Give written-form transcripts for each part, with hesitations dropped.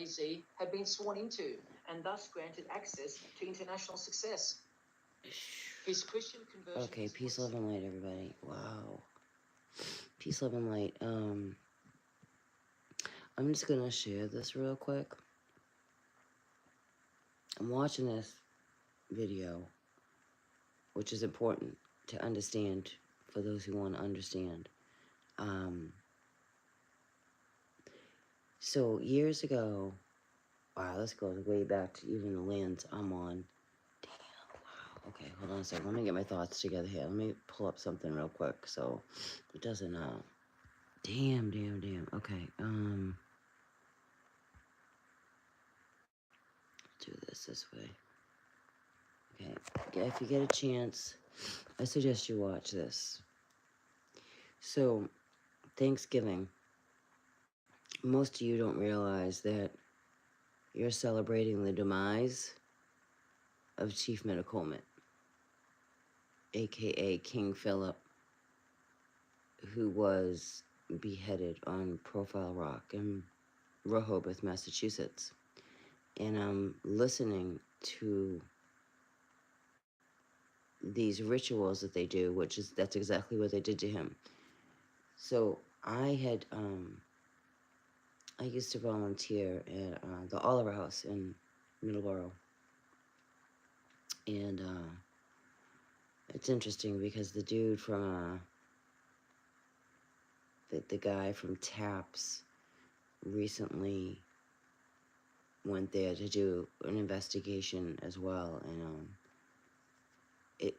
PZ had been sworn into and thus granted access to international success. His Christian conversion... Okay, peace, love, and light, everybody. Wow. Peace, love, and light. I'm just gonna share this real quick. I'm watching this video, which is important to understand for those who want to understand. So years ago, wow, this goes way back to even the lands I'm on. Damn, wow. Okay, hold on a second. Let me get my thoughts together here. Let me pull up something real quick so it doesn't, damn. Okay, do this way. Okay, if you get a chance, I suggest you watch this. So, Thanksgiving, most of you don't realize that you're celebrating the demise of Chief Metacomet, aka King Philip, who was beheaded on Profile Rock in Rehoboth, Massachusetts. And I'm listening to these rituals that they do, that's exactly what they did to him. So I used to volunteer at the Oliver House in Middleborough. And it's interesting because the dude from, the guy from TAPS recently went there to do an investigation as well. And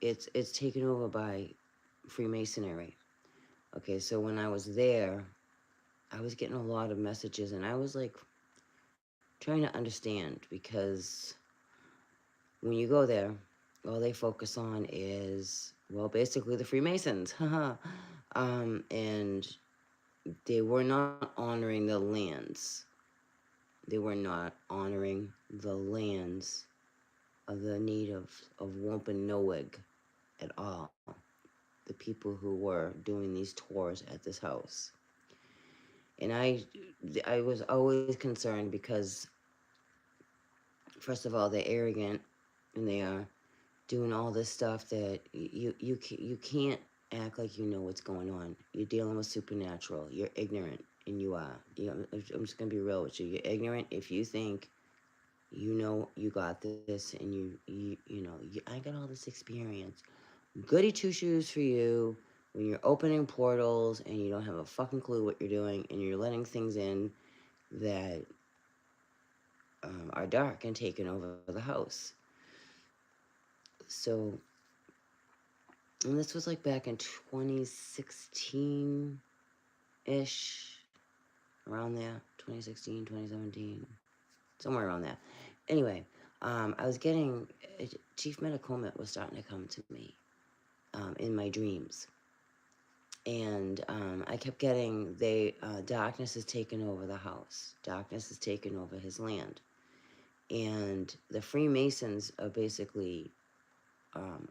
it's taken over by Freemasonry. Okay, so when I was there, I was getting a lot of messages, and I was like trying to understand, because when you go there, all they focus on is, well, basically the Freemasons. And they were not honoring the lands. They were not honoring the lands of the natives of Wampanoag at all. The people who were doing these tours at this house. And I was always concerned because, first of all, they're arrogant, and they are doing all this stuff that you can't act like you know what's going on. You're dealing with supernatural. You're ignorant, and you are. I'm just gonna be real with you. You're ignorant if you think you know you got this, and I got all this experience. Goody two shoes for you when you're opening portals and you don't have a fucking clue what you're doing, and you're letting things in that are dark and taking over the house. So, and this was like back in 2016-ish, around there, 2016, 2017, somewhere around there. Anyway, I was getting, Chief Metacomet was starting to come to me in my dreams. And I kept getting, darkness has taken over the house. Darkness has taken over his land. And the Freemasons are basically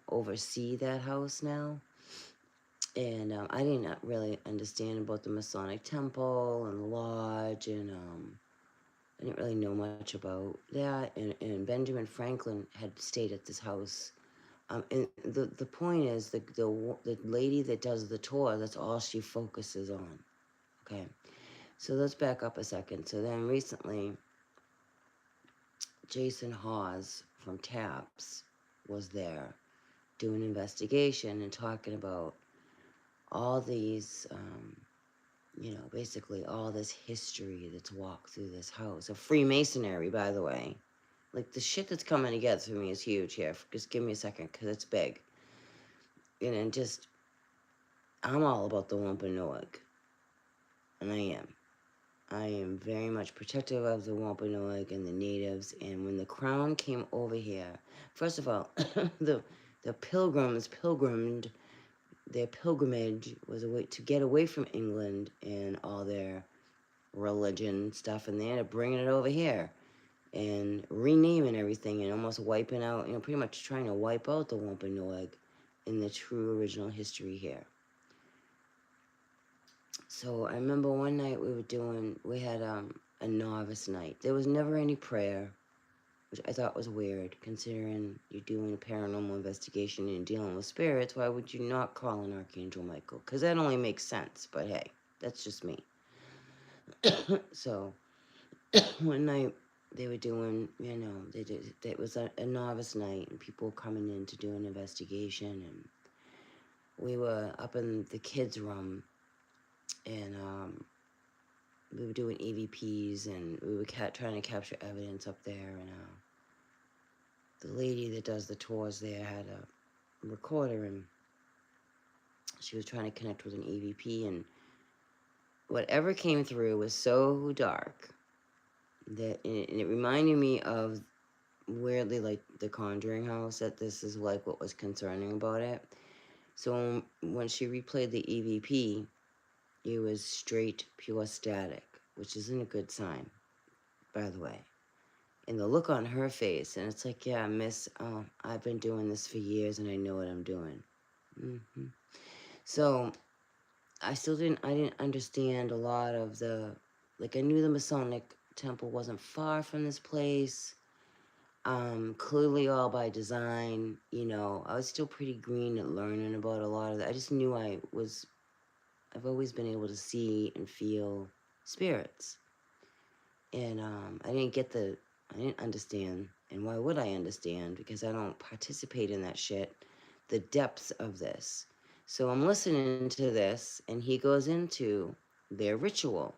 oversee that house now. And I didn't really understand about the Masonic Temple and the Lodge, and I didn't really know much about that. And Benjamin Franklin had stayed at this house. And the point is, the lady that does the tour, that's all she focuses on. Okay, so let's back up a second. So then recently, Jason Hawes from TAPS was there doing an investigation and talking about all these, basically all this history that's walked through this house. Of Freemasonry, by the way. Like, the shit that's coming together for me is huge here. Just give me a second, because it's big. And just, I'm all about the Wampanoag. And I am. I am very much protective of the Wampanoag and the natives. And when the crown came over here, first of all, the pilgrims pilgrimed. Their pilgrimage was a way to get away from England and all their religion stuff, and they ended up bringing it over here and renaming everything and almost wiping out, pretty much trying to wipe out the Wampanoag in the true original history here. So I remember one night we had a novice night. There was never any prayer, which I thought was weird, considering you're doing a paranormal investigation and dealing with spirits. Why would you not call an Archangel Michael? Because that only makes sense, but hey, that's just me. So, one night, they were doing, it was a novice night, and people were coming in to do an investigation, and we were up in the kids' room, and we were doing EVPs, and we were trying to capture evidence up there, and the lady that does the tours there had a recorder, and she was trying to connect with an EVP, and whatever came through was so dark that, and it reminded me of weirdly like the Conjuring house, that this is like what was concerning about it. So when she replayed the EVP, it was straight pure static, which isn't a good sign, by the way. And the look on her face, and it's like, yeah, miss, I've been doing this for years and I know what I'm doing. So I didn't understand a lot of the, like, I knew the Masonic temple wasn't far from this place. Clearly all by design, I was still pretty green at learning about a lot of that. I just knew I've always been able to see and feel spirits. And I didn't understand, and why would I understand? Because I don't participate in that shit, the depths of this. So I'm listening to this, and he goes into their ritual,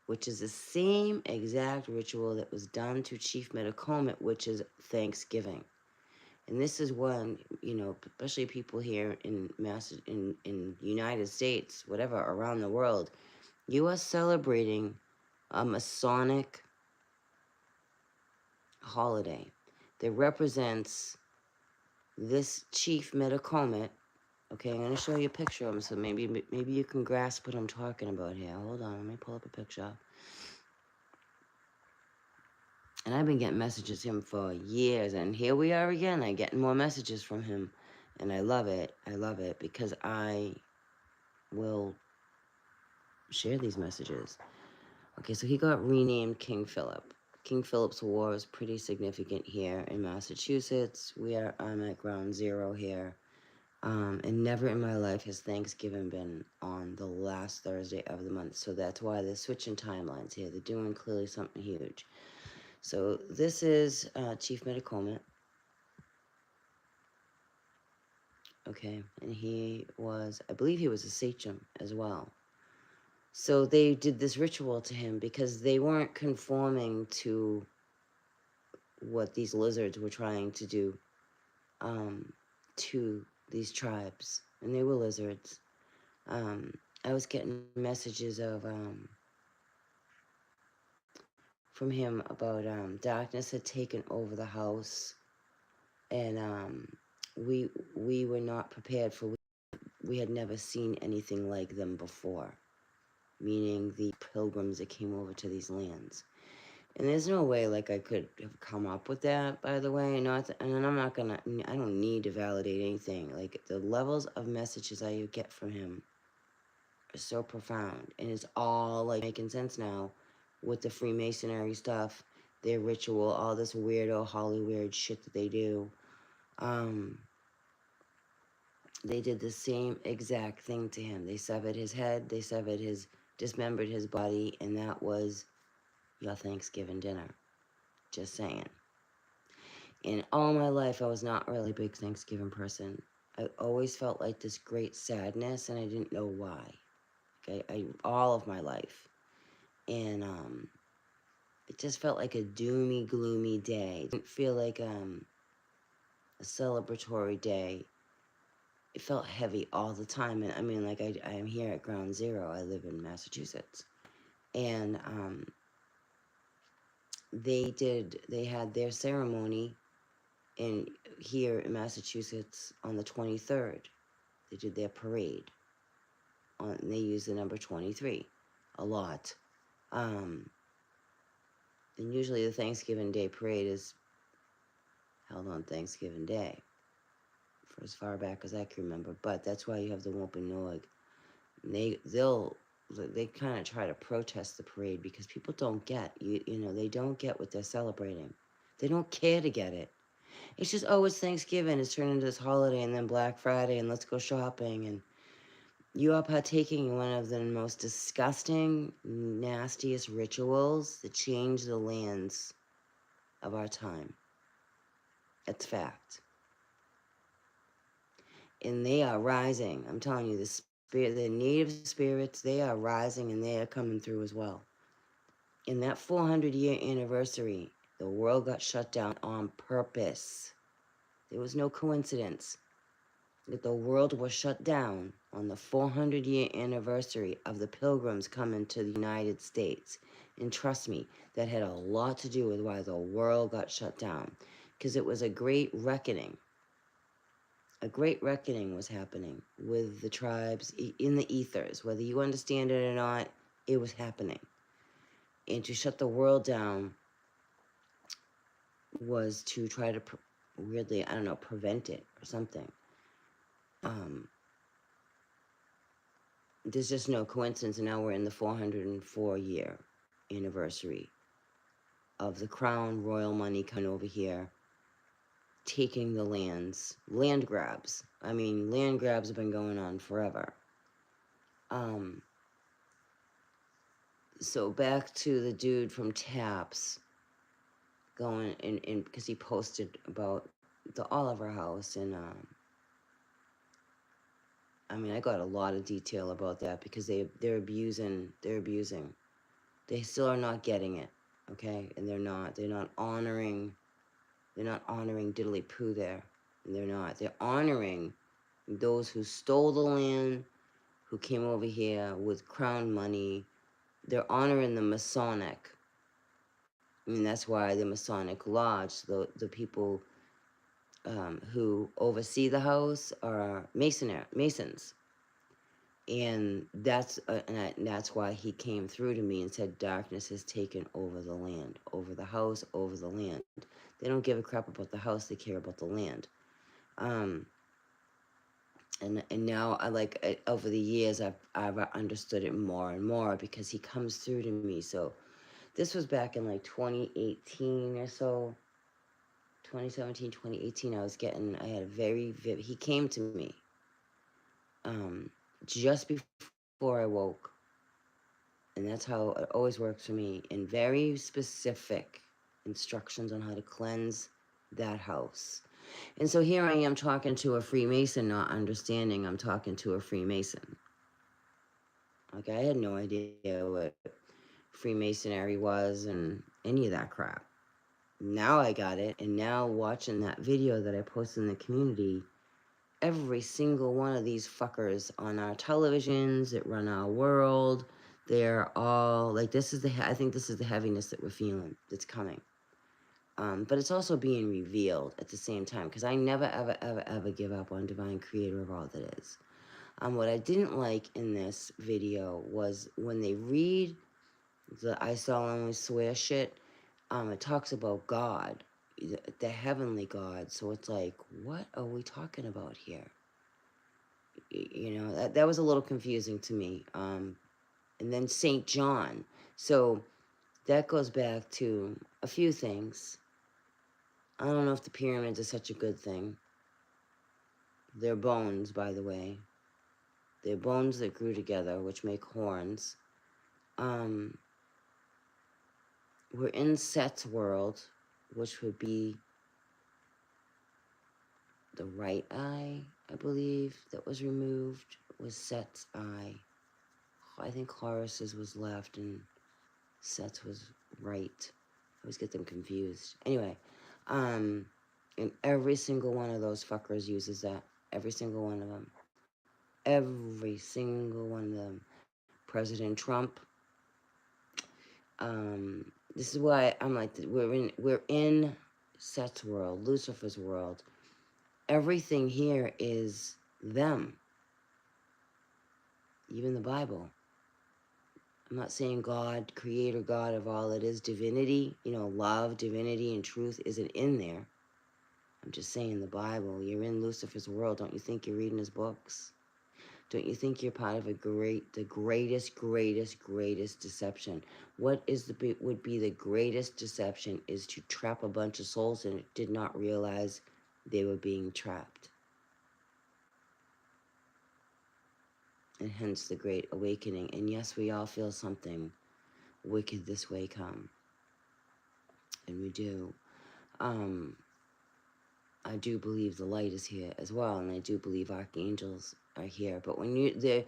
which is the same exact ritual that was done to Chief Metacomet, which is Thanksgiving. And this is when, especially people here in United States, whatever, around the world, you are celebrating a Masonic holiday that represents this Chief Metacomet. Okay, I'm going to show you a picture of him, so maybe you can grasp what I'm talking about here. Hold on, let me pull up a picture. And I've been getting messages from him for years, and here we are again. I'm getting more messages from him, and I love it. I love it because I will share these messages. Okay, so he got renamed King Philip. King Philip's War is pretty significant here in Massachusetts. I'm at ground zero here. And never in my life has Thanksgiving been on the last Thursday of the month. So that's why they're switching timelines here. They're doing clearly something huge. So this is Chief Metacomet. Okay, and I believe he was a sachem as well. So they did this ritual to him because they weren't conforming to what these lizards were trying to do to these tribes. And they were lizards. I was getting messages from him about darkness had taken over the house, and we were not prepared for. We had never seen anything like them before, meaning the pilgrims that came over to these lands. And there's no way like I could have come up with that, by the way. And I don't need to validate anything. Like the levels of messages I get from him are so profound. And it's all like making sense now with the Freemasonry stuff, their ritual, all this weirdo Hollywood shit that they do. They did the same exact thing to him. They severed his head, dismembered his body, and that was your Thanksgiving dinner. Just saying. In all my life, I was not really a big Thanksgiving person. I always felt like this great sadness, and I didn't know why. Okay, all of my life. And it just felt like a doomy, gloomy day. It didn't feel like a celebratory day. It felt heavy all the time. And I mean, like I am here at ground zero. I live in Massachusetts. And they had their ceremony here in Massachusetts on the 23rd. They did their parade. And they used the number 23 a lot. And usually the Thanksgiving Day parade is held on Thanksgiving Day, for as far back as I can remember. But that's why you have the Wampanoag. They'll they kind of try to protest the parade because people don't get, they don't get what they're celebrating. They don't care to get it. It's just, oh, it's Thanksgiving. It's turned into this holiday, and then Black Friday, and let's go shopping. And you are partaking in one of the most disgusting, nastiest rituals that change the lands of our time. It's fact. And they are rising. I'm telling you, the native spirits, they are rising and they are coming through as well. In that 400-year anniversary, the world got shut down on purpose. There was no coincidence that the world was shut down on the 400-year anniversary of the Pilgrims coming to the United States. And trust me, that had a lot to do with why the world got shut down, because it was a great reckoning. A great reckoning was happening with the tribes in the ethers. Whether you understand it or not, it was happening. And to shut the world down was to try to weirdly, I don't know, prevent it or something. There's just no coincidence, and now we're in the 404-year anniversary of the crown royal money coming over here, taking the land grabs. I mean, land grabs have been going on forever. So back to the dude from Taps going in because he posted about the Oliver House, and I mean, I got a lot of detail about that because they're abusing. They still are not getting it, okay? And they're not honoring Diddly Poo there. And they're honoring those who stole the land, who came over here with crown money. They're honoring the Masonic. I mean, that's why the Masonic Lodge, the people who oversee the house are Masons. And that's why he came through to me and said darkness has taken over the land, over the house, over the land. They don't give a crap about the house, they care about the land. And now over the years I've understood it more and more because he comes through to me. So this was back in like 2018 or so. 2017, 2018, I had a very vivid, he came to me just before I woke. And that's how it always works for me, in very specific instructions on how to cleanse that house. And so here I am talking to a Freemason, not understanding I'm talking to a Freemason. Like, I had no idea what Freemasonry was and any of that crap. Now I got it, and now watching that video that I posted in the community, every single one of these fuckers on our televisions that run our world, they're all like, I think this is the heaviness that we're feeling that's coming. But it's also being revealed at the same time, because I never, ever, ever, ever give up on Divine Creator of all that is. What I didn't like in this video was when they read the I solemnly swear shit, it talks about God, the heavenly God. So it's like, what are we talking about here? You know, that was a little confusing to me. And then St. John. So that goes back to a few things. I don't know if the pyramids are such a good thing. They're bones, by the way. They're bones that grew together, which make horns. We're in Set's world, which would be the right eye, I believe, that was removed, was Set's eye. I think Horus's was left and Set's was right. I always get them confused. Anyway, and every single one of those fuckers uses that. Every single one of them. Every single one of them. President Trump. This is why I'm like, we're in Set's world, Lucifer's world. Everything here is them. Even the Bible. I'm not saying God, creator God of all that is, divinity, love, divinity, and truth isn't in there. I'm just saying the Bible. You're in Lucifer's world. Don't you think you're reading his books? Don't you think you're part of the greatest deception? What is would be the greatest deception is to trap a bunch of souls and did not realize they were being trapped. And hence the great awakening. And yes, we all feel something wicked this way come. And we do. I do believe the light is here as well, and I do believe archangels are here. But when they're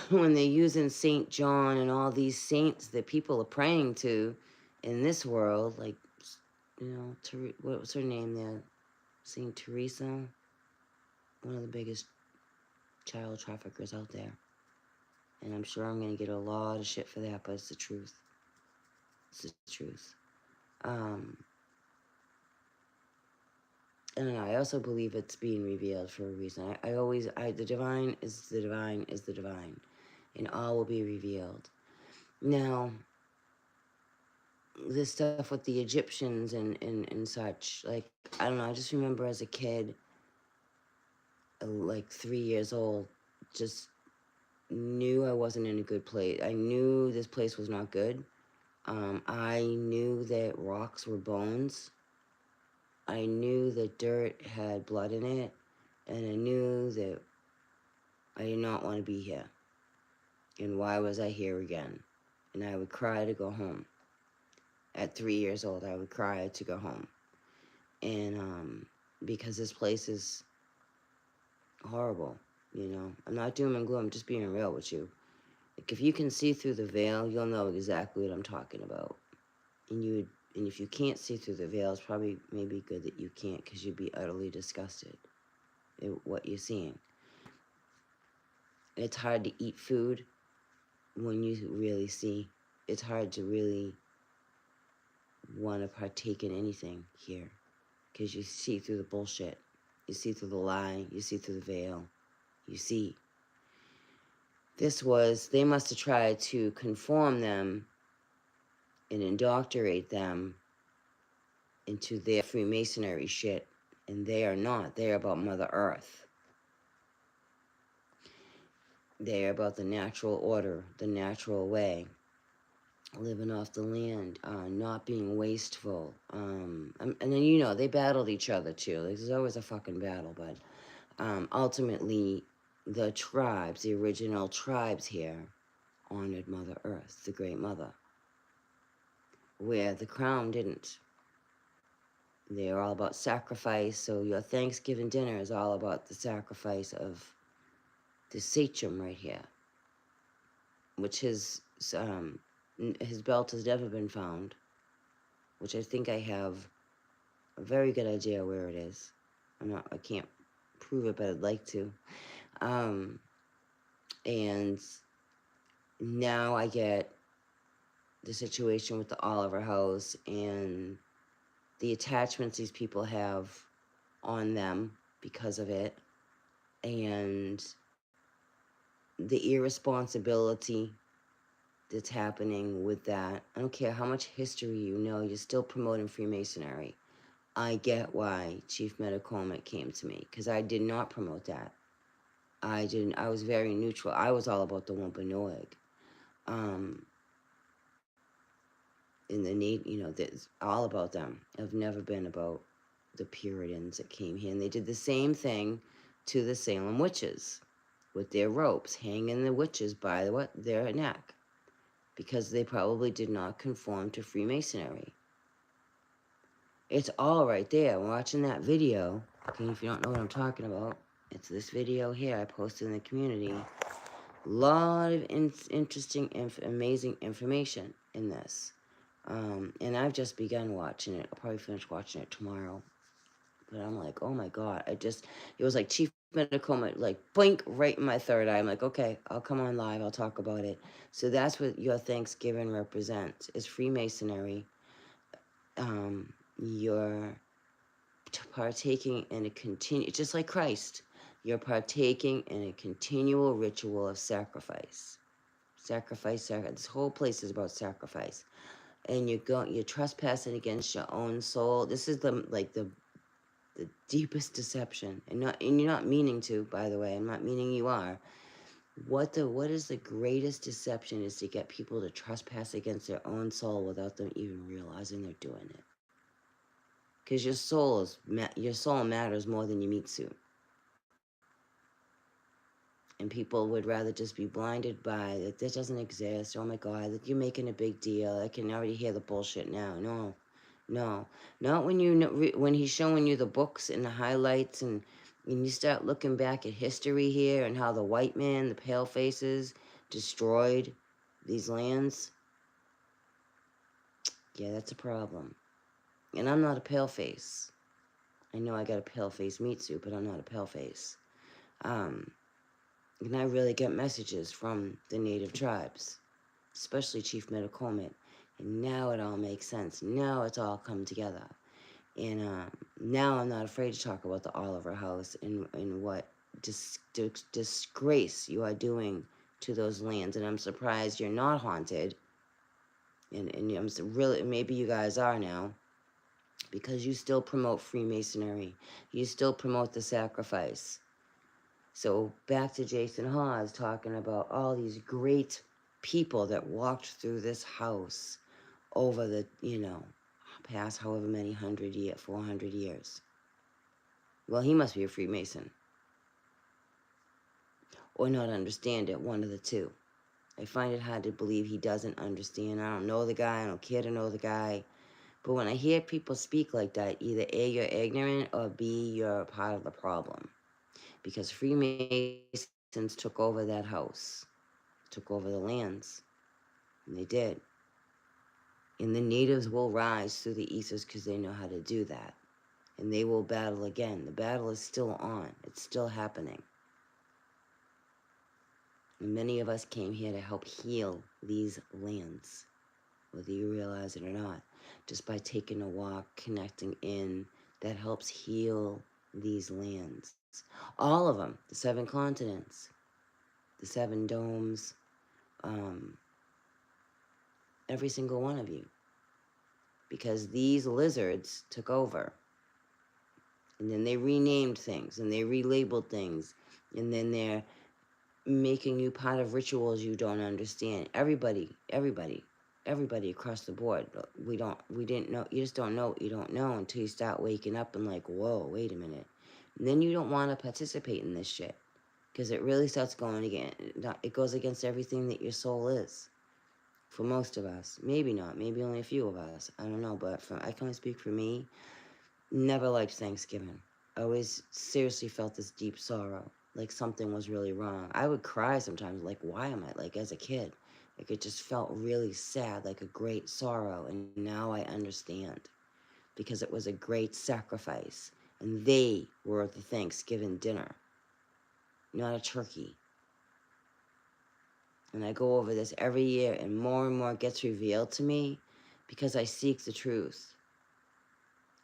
when they're using Saint John and all these saints that people are praying to in this world, like, you know, what was her name there? Saint Teresa, one of the biggest child traffickers out there. And I'm sure I'm going to get a lot of shit for that, but it's the truth. It's the truth. And I also believe it's being revealed for a reason. The divine is the divine is the divine. And all will be revealed. Now, this stuff with the Egyptians and such, like, I don't know, I just remember as a kid, like 3 years old, just knew I wasn't in a good place. I knew this place was not good. I knew that rocks were bones. I knew that dirt had blood in it. And I knew that I did not want to be here. And why was I here again? And I would cry to go home. At 3 years old, I would cry to go home. And because this place is horrible, you know. I'm not doom and gloom, I'm just being real with you. Like, if you can see through the veil, you'll know exactly what I'm talking about. And if you can't see through the veil, it's probably maybe good that you can't, because you'd be utterly disgusted at what you're seeing. It's hard to eat food when you really see. It's hard to really want to partake in anything here, because you see through the bullshit. You see through the lie. You see through the veil. You see. They must have tried to conform them and indoctrinate them into their Freemasonry shit, and they are not. They are about Mother Earth. They are about the natural order, the natural way, living off the land, not being wasteful. And then, you know, they battled each other too. Like, there's always a fucking battle, but ultimately, the tribes, the original tribes here, honored Mother Earth, the Great Mother, where the crown didn't. They're all about sacrifice, so your Thanksgiving dinner is all about the sacrifice of the sachem right here, which his belt has never been found, which I think I have a very good idea where it is. I can't prove it, but I'd like to. And now I get the situation with the Oliver House and the attachments these people have on them because of it, and the irresponsibility that's happening with that. I don't care how much history you know, you're still promoting Freemasonry. I get why Chief Metacomet came to me, because I did not promote that. I was very neutral. I was all about the Wampanoag. In the need, you know, that's all about them. I've never been about the Puritans that came here. And they did the same thing to the Salem witches with their ropes, hanging the witches by their neck, because they probably did not conform to Freemasonry. It's all right there. Watching that video, okay, if you don't know what I'm talking about, it's this video here I posted in the community. A lot of interesting, amazing information in this. And I've just begun watching it. I'll probably finish watching it tomorrow. But I'm like, oh my God. It was like Chief Metacomet, like, blink right in my third eye. I'm like, okay, I'll come on live. I'll talk about it. So that's what your Thanksgiving represents, is Freemasonry. You're partaking in just like Christ, you're partaking in a continual ritual of sacrifice. Sacrifice. This whole place is about sacrifice. And you're trespassing against your own soul. This is the deepest deception. And you're not meaning to, by the way. I'm not meaning you are. What is the greatest deception is to get people to trespass against their own soul without them even realizing they're doing it. Because your soul matters more than your meat suit. And people would rather just be blinded by that this doesn't exist. Oh my God, that you're making a big deal. I can already hear the bullshit now. No, not when when he's showing you the books and the highlights and you start looking back at history here and how the white man, the pale faces, destroyed these lands. Yeah, that's a problem. And I'm not a pale face. I know I got a pale face meat suit, but I'm not a pale face. And I really get messages from the native tribes, especially Chief Metacomet. And now it all makes sense. Now it's all come together. And now I'm not afraid to talk about the Oliver House and what disgrace you are doing to those lands. And I'm surprised you're not haunted. And really, maybe you guys are now, because you still promote Freemasonry. You still promote the sacrifice. So back to Jason Hawes talking about all these great people that walked through this house over the, past however many 400 years. Well, he must be a Freemason. Or not understand it, one of the two. I find it hard to believe he doesn't understand. I don't know the guy, I don't care to know the guy. But when I hear people speak like that, either A, you're ignorant, or B, you're part of the problem. Because Freemasons took over that house, took over the lands, and they did. And the natives will rise through the ethers because they know how to do that. And they will battle again. The battle is still on. It's still happening. And many of us came here to help heal these lands, whether you realize it or not. Just by taking a walk, connecting in, that helps heal these lands. All of them, the 7 continents, the 7 domes, every single one of you. Because these lizards took over. And then they renamed things, and they relabeled things, and then they're making you part of rituals you don't understand. Everybody across the board. We didn't know. You just don't know what you don't know until you start waking up and like, whoa, wait a minute. And then you don't want to participate in this shit, because it really starts going again. It goes against everything that your soul is. For most of us, maybe not. Maybe only a few of us. I don't know. But I can only speak for me. Never liked Thanksgiving. I always seriously felt this deep sorrow, like something was really wrong. I would cry sometimes, like, why am I, like, as a kid? Like, it just felt really sad, like a great sorrow, and now I understand, because it was a great sacrifice, and they were at the Thanksgiving dinner, not a turkey. And I go over this every year, and more gets revealed to me, because I seek the truth.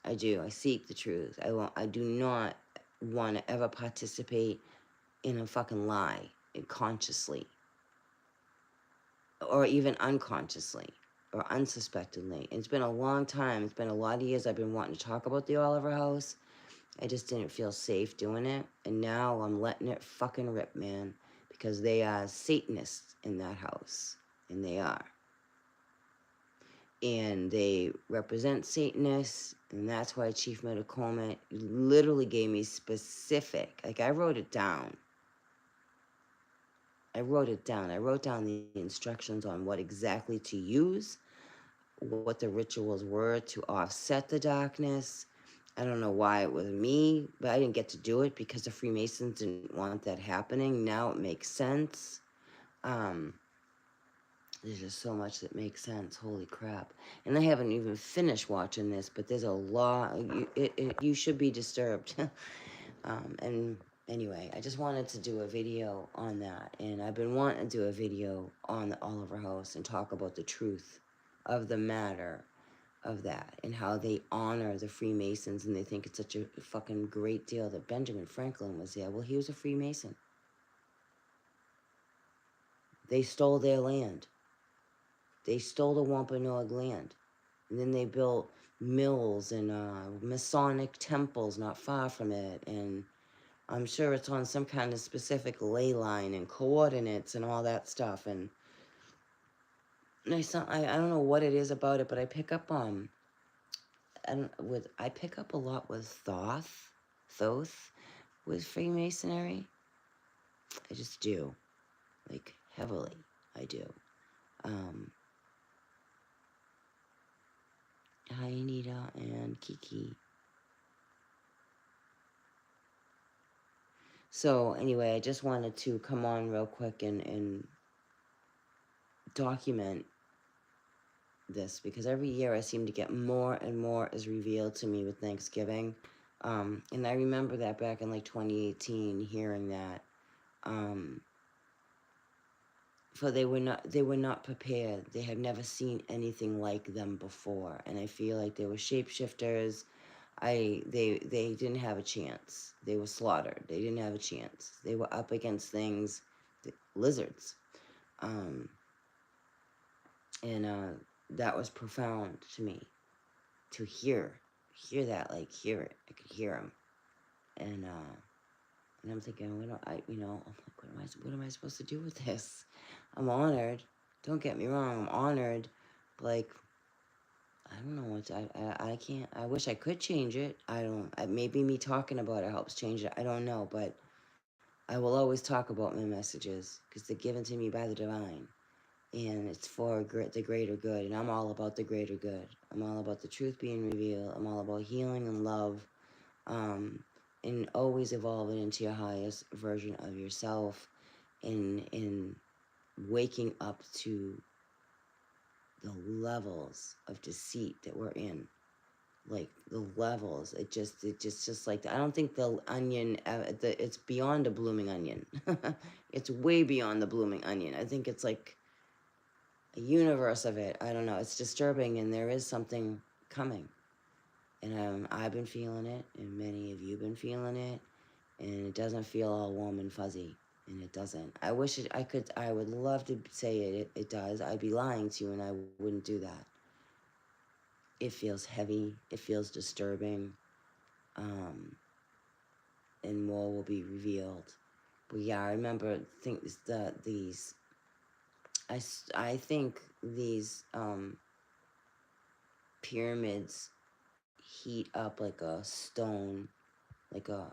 I do. I seek the truth. I do not want to ever participate in a fucking lie consciously, or even unconsciously, or unsuspectedly. It's been a long time. It's been a lot of years I've been wanting to talk about the Oliver House. I just didn't feel safe doing it. And now I'm letting it fucking rip, man. Because they are Satanists in that house. And they are. And they represent Satanists, and that's why Chief Metacomet literally gave me specific, like I wrote it down. I wrote down the instructions on what exactly to use, what the rituals were to offset the darkness. I don't know why it was me, but I didn't get to do it because the Freemasons didn't want that happening. Now it makes sense. There's just so much that makes sense. Holy crap. And I haven't even finished watching this, but there's a lot. You should be disturbed. And anyway, I just wanted to do a video on that. And I've been wanting to do a video on the Oliver House and talk about the truth of the matter of that and how they honor the Freemasons, and they think it's such a fucking great deal that Benjamin Franklin was there. Well, he was a Freemason. They stole their land. They stole the Wampanoag land. And then they built mills and Masonic temples not far from it. And I'm sure it's on some kind of specific ley line and coordinates and all that stuff. And I don't know what it is about it, but I pick up on I pick up a lot with Thoth with Freemasonry. I just do, like heavily. I do. Um, Hi Anita and Kiki. So anyway, I just wanted to come on real quick and document this, because every year I seem to get more and more is revealed to me with Thanksgiving. And I remember that back in like 2018, hearing that. For they were not prepared. They had never seen anything like them before. And I feel like they were shapeshifters. They didn't have a chance. They were slaughtered. They didn't have a chance. They were up against things, lizards. Um, and that was profound to me, to hear that, like hear it. I could hear them, and I'm thinking, what do I, I'm like, what am I supposed to do with this? I'm honored. Don't get me wrong, I'm honored. Like, I don't know what I can't. I wish I could change it. I don't. Maybe me talking about it helps change it. I don't know, but I will always talk about my messages because they're given to me by the divine, and it's for the greater good. And I'm all about the greater good. I'm all about the truth being revealed. I'm all about healing and love, and always evolving into your highest version of yourself, in waking up to the levels of deceit that we're in, like the levels. Just like I don't think the onion, it's beyond a blooming onion. It's way beyond the blooming onion. I think it's like a universe of it. I don't know. It's disturbing, and there is something coming. And I've been feeling it, and many of you have been feeling it, and it doesn't feel all warm and fuzzy, and it doesn't. I wish I could. I would love to say it does. I'd be lying to you, and I wouldn't do that. It feels heavy. It feels disturbing, and more will be revealed. But yeah, I remember these. I think these pyramids heat up like a stone, like a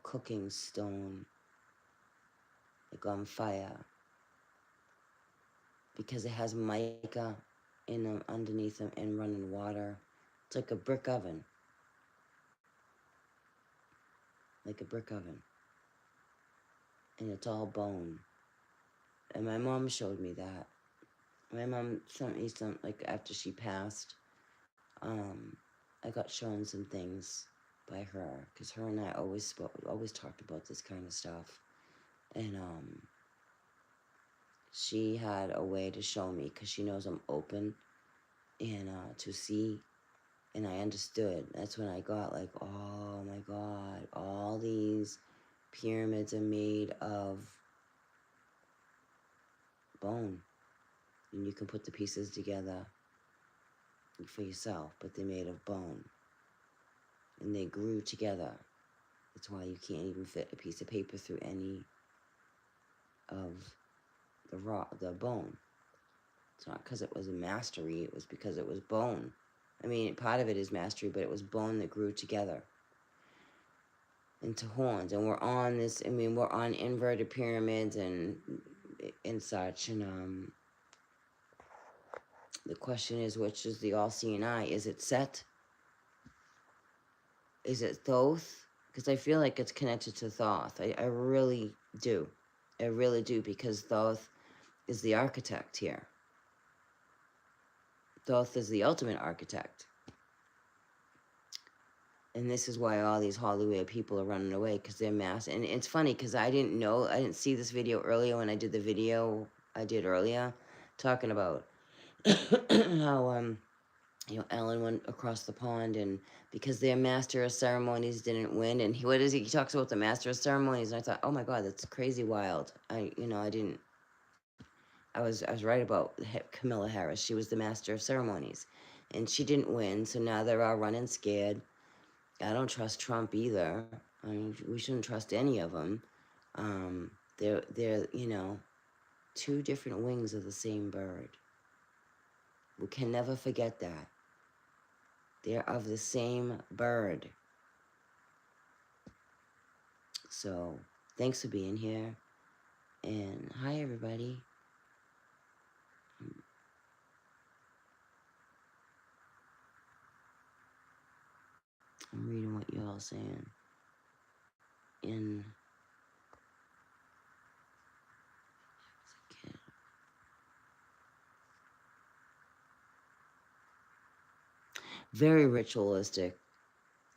cooking stone, like on fire, because it has mica in them, underneath them, and running water. It's like a brick oven, like a brick oven, and it's all bone. And my mom showed me that. My mom sent me some, like after she passed, I got shown some things by her, because her and I always talked about this kind of stuff, and she had a way to show me, because she knows I'm open, and to see, and I understood. That's when I got like, oh my God, all these pyramids are made of bone, and you can put the pieces together for yourself, but they're made of bone, and they grew together. That's why you can't even fit a piece of paper through any of the bone. It's not because it was a mastery, it was because it was bone. I mean, part of it is mastery, but it was bone that grew together into horns. And we're on this, I mean, we're on inverted pyramids and such. And the question is, which is the all-seeing eye? Is it Set? Is it Thoth? Because I feel like it's connected to Thoth. I really do. I really do, because Thoth is the architect here. Thoth is the ultimate architect. And this is why all these Hollywood people are running away, because they're mass. And it's funny, because I didn't see this video earlier when I did the video I did earlier, talking about how, Ellen went across the pond, and because their master of ceremonies didn't win, and he talks about the master of ceremonies, and I thought, oh my God, that's crazy wild. I was right about Camilla Harris. She was the master of ceremonies, and she didn't win, so now they're all running scared. I don't trust Trump either. I mean, we shouldn't trust any of them. They're you know, two different wings of the same bird. We can never forget that. They're of the same bird. So thanks for being here. And hi, everybody. I'm reading what y'all saying. In very ritualistic.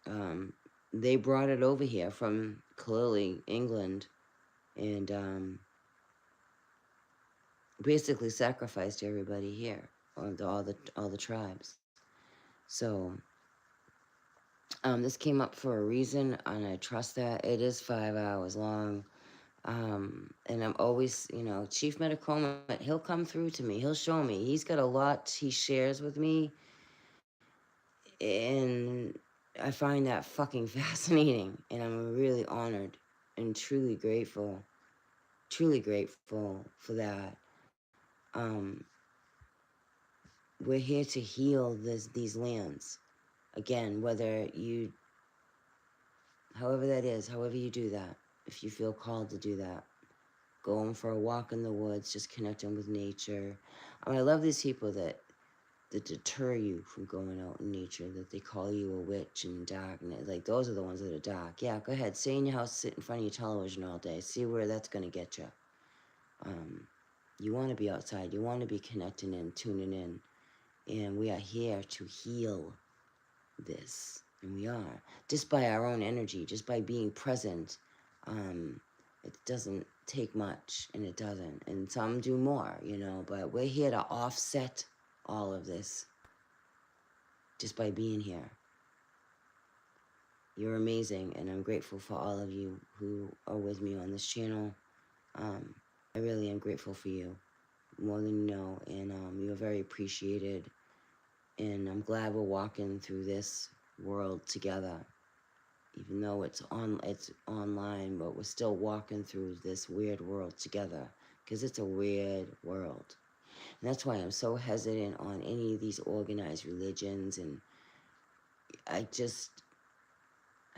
Um, they brought it over here from clearly England, and basically sacrificed everybody here, all the tribes. So this came up for a reason, and I trust that. It is 5 hours long. And I'm always, you know, Chief Metacoma, he'll come through to me. He'll show me. He's got a lot he shares with me. And I find that fucking fascinating. And I'm really honored and truly grateful for that. Um, we're here to heal these lands. Again, whether you, however that is, however you do that, if you feel called to do that, going for a walk in the woods, just connecting with nature. I love these people that deter you from going out in nature, that they call you a witch and darkness. Like, those are the ones that are dark. Yeah, go ahead. Stay in your house, sit in front of your television all day. See where that's going to get you. You want to be outside. You want to be connecting in, tuning in. And we are here to heal this. And we are. Just by our own energy, just by being present. It doesn't take much, and it doesn't. And some do more, you know, but we're here to offset all of this just by being here. You're amazing, and I'm grateful for all of you who are with me on this channel. I really am grateful for you, more than you know, and you're very appreciated. And I'm glad we're walking through this world together, even though it's online, but we're still walking through this weird world together, because it's a weird world. And that's why I'm so hesitant on any of these organized religions, and I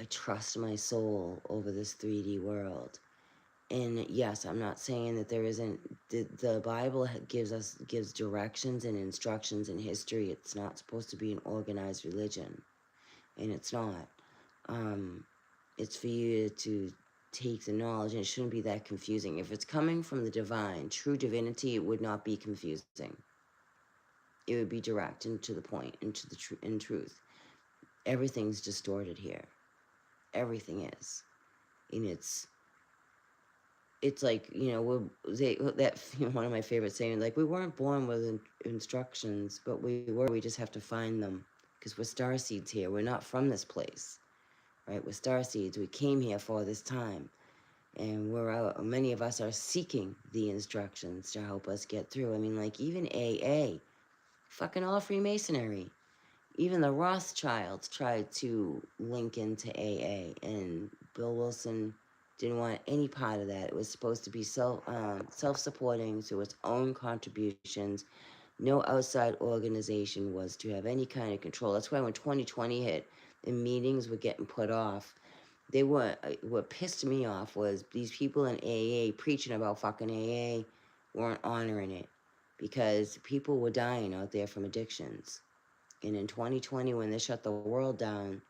trust my soul over this 3D world. And yes, I'm not saying that there isn't, the Bible gives directions and instructions in history. It's not supposed to be an organized religion, and it's not. It's for you to take the knowledge, and it shouldn't be that confusing. If it's coming from the divine, true divinity, it would not be confusing. It would be direct and to the point, and to the in truth. Everything's distorted here. Everything is, and it's like, you know, one of my favorite sayings, like, we weren't born with instructions, but we just have to find them, because we're star seeds here. We're not from this place, right? We're star seeds. We came here for this time, and we're out. Many of us are seeking the instructions to help us get through. I mean, like, even AA, fucking all Freemasonry. Even the Rothschilds tried to link into AA, and Bill Wilson didn't want any part of that. It was supposed to be self-supporting, so its own contributions. No outside organization was to have any kind of control. That's why when 2020 hit and meetings were getting put off, they weren't. What pissed me off was these people in AA preaching about fucking AA weren't honoring it, because people were dying out there from addictions. And in 2020, when they shut the world down,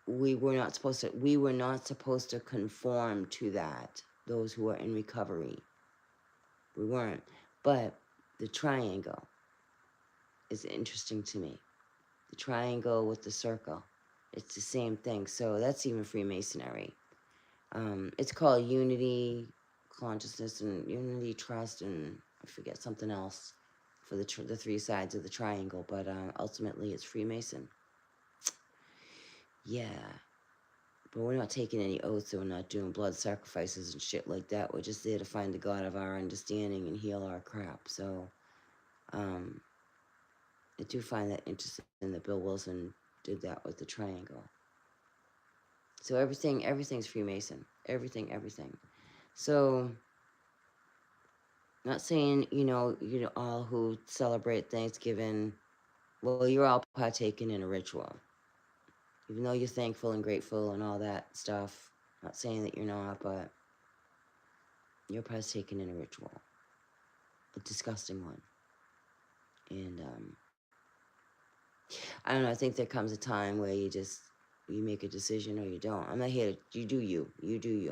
we were not supposed to conform to that, those who are in recovery. We weren't. But the triangle is interesting to me. The triangle with the circle. It's the same thing. So that's even Freemasonry. It's called unity, consciousness, and unity, trust, and I forget something else for the three sides of the triangle. But ultimately, it's Freemason. Yeah. But we're not taking any oaths, so we're not doing blood sacrifices and shit like that. We're just there to find the God of our understanding and heal our crap. So, I do find that interesting that Bill Wilson did that with the triangle. So everything's Freemason. Everything. So, not saying, you know, all who celebrate Thanksgiving, well, you're all partaking in a ritual. Even though you're thankful and grateful and all that stuff, not saying that you're not, but you're partaking in a ritual, a disgusting one. And I don't know. I think there comes a time where you make a decision or you don't. I'm not here to you do you.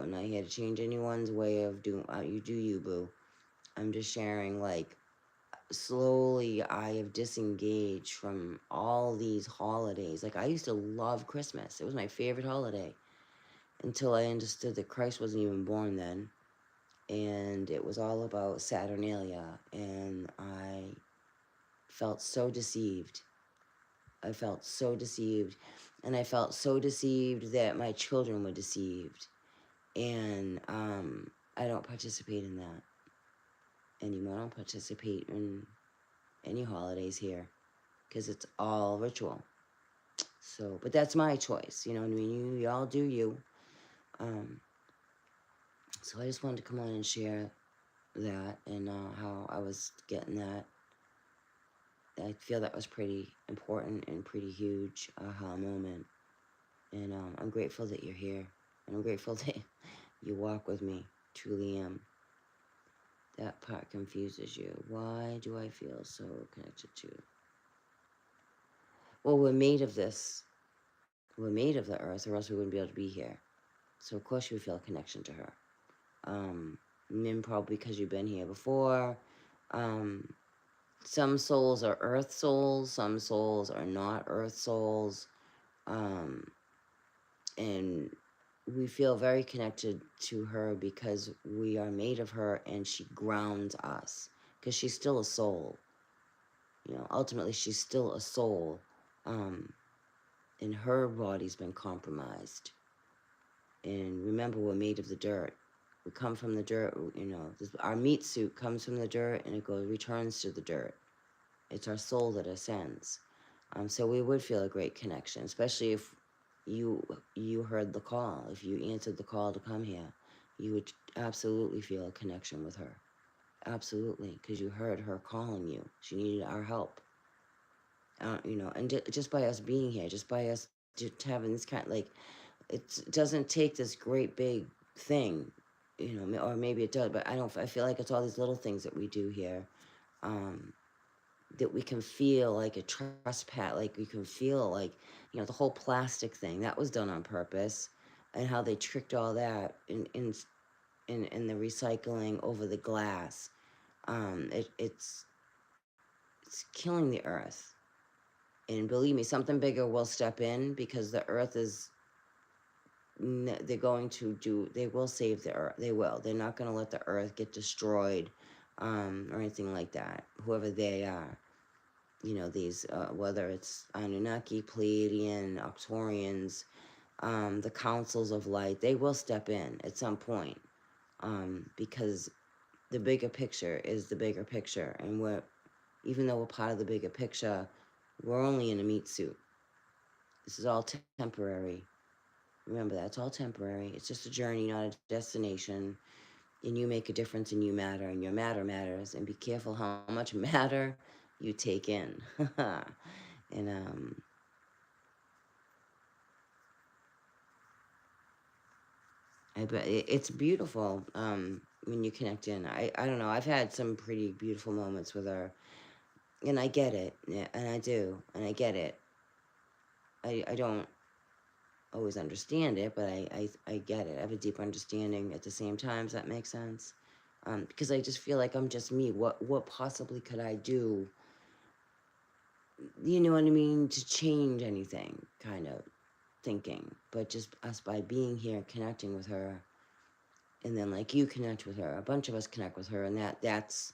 I'm not here to change anyone's way of doing. You do you, boo. I'm just sharing like slowly I have disengaged from all these holidays. Like I used to love Christmas. It was my favorite holiday until I understood that Christ wasn't even born then. And it was all about Saturnalia. And I felt so deceived. I felt so deceived. And I felt so deceived that my children were deceived. And I don't participate in that anymore. I don't participate in any holidays here because it's all ritual. So, but that's my choice. You know what I mean? You all do you. Um, so I just wanted to come on and share that and how I was getting that. I feel that was pretty important and pretty huge aha moment. And I'm grateful that you're here. And I'm grateful that you walk with me. Truly am. That part confuses you. Why do I feel so connected to you? Well, we're made of this. We're made of the earth, or else we wouldn't be able to be here. So of course you would feel a connection to her. And probably because you've been here before. Some souls are earth souls, some souls are not earth souls. And we feel very connected to her because we are made of her and she grounds us because she's still a soul. You know, ultimately she's still a soul. And her body's been compromised. And remember, we're made of the dirt. We come from the dirt, you know. Our meat suit comes from the dirt and it returns to the dirt. It's our soul that ascends. So we would feel a great connection, especially if you heard the call. If you answered the call to come here, you would absolutely feel a connection with her. Absolutely, because you heard her calling you. She needed our help. You know, and just by us being here, just by us just having this kind, like, it doesn't take this great big thing, you know, or maybe it does, but I don't. I feel like it's all these little things that we do here, that we can feel like a trespass, like we can feel like, you know, the whole plastic thing that was done on purpose, and how they tricked all that in the recycling over the glass. It's killing the earth, and believe me, something bigger will step in because the earth is they're going to do they will save the earth. They will. They're not going to let the earth get destroyed, or anything like that, whoever they are. You know, these whether it's Anunnaki, Pleiadian, Arcturians, the councils of light, they will step in at some point, because the bigger picture is the bigger picture, and even though we're part of the bigger picture, we're only in a meat suit. This is all temporary. Remember that, it's all temporary. It's just a journey, not a destination. And you make a difference and you matter, and your matter matters. And be careful how much matter you take in. And it's beautiful when you connect in. I don't know. I've had some pretty beautiful moments with her, and I get it. Yeah, and I do, and I get it. I don't always understand it, but I get it. I have a deep understanding at the same time. Does that make sense? Because I just feel like I'm just me. What possibly could I do? You know what I mean? To change anything, kind of thinking. But just us by being here, connecting with her, and then like you connect with her, a bunch of us connect with her, and that's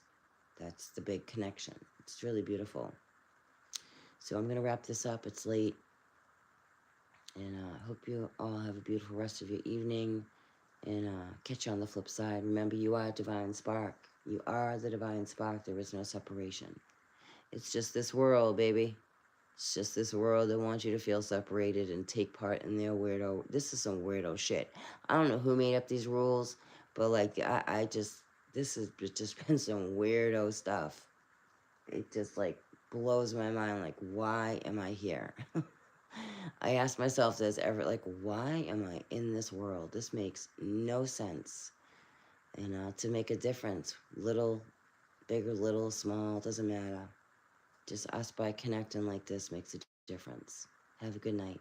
the big connection. It's really beautiful. So I'm gonna wrap this up. It's late, and I hope you all have a beautiful rest of your evening, and catch you on the flip side. Remember, you are a divine spark. You are the divine spark. There is no separation. It's just this world, baby. It's just this world that wants you to feel separated and take part in their weirdo. This is some weirdo shit. I don't know who made up these rules, but like I just this has just been some weirdo stuff. It just like blows my mind. Like, why am I here? I ask myself this ever, like, why am I in this world? This makes no sense. And to make a difference, little, bigger, little, small, doesn't matter. Just us by connecting like this makes a difference. Have a good night.